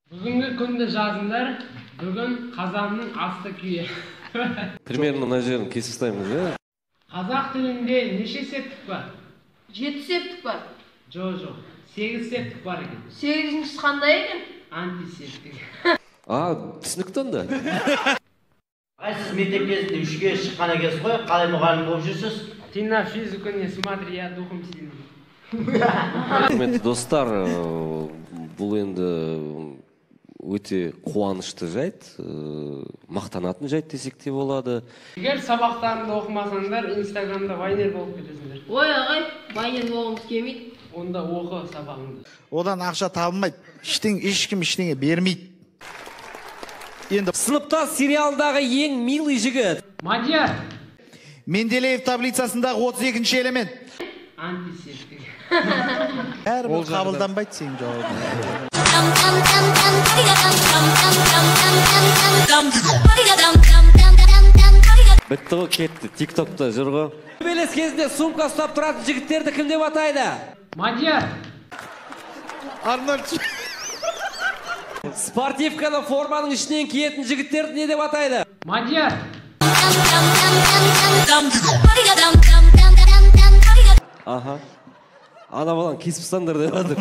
Бүгінгі күнді жазыңдар, бүгін қазанның асты күйі. Примерно мына жерін кесіп тастаймыз, иә? Қазақ тілінде неше септік бар? 7 септік бар. Жоқ, 8 септік бар екен. 8-ші қандай екен? Антисептік. Түсінікті онда. Сіз мектеп кезінде 3-ге шыққан екенсіз ғой, қалай мұғалім болып жүрсіз? Ты на физику не смотри, я духом сильный. Құрметті достар, бұл енді өте қуанышты жайт, мақтанатын жайт десек те болады. Егер сабақтарыңды оқымасаңдар, инстаграмда вайнер болып кетесіңдер. Ой ағай, вайнер болғымыз келмейді. Онда оқы сабағыңды. Одан ақша табылмайды. Ешкім ештеңе бермейді. Енді Сыныпта сериалдағы ең милый жігіт. Мадияр. Менделеев таблицасындағы 32-ші элемент. Антисептик. Әрбір қабылданбайды сенің жауабың. Бітті ғой, кетті, тик-токта жүр ғой. Төбелес кезінде сумка ұстап тұратын жігіттерді кім деп атайды? Мадияр. Арнольд. Спортивканы форманың ішінен киетін жігіттерді не деп атайды? Мадияр. Ана баланы кесіп тастаңдар деп жатыр.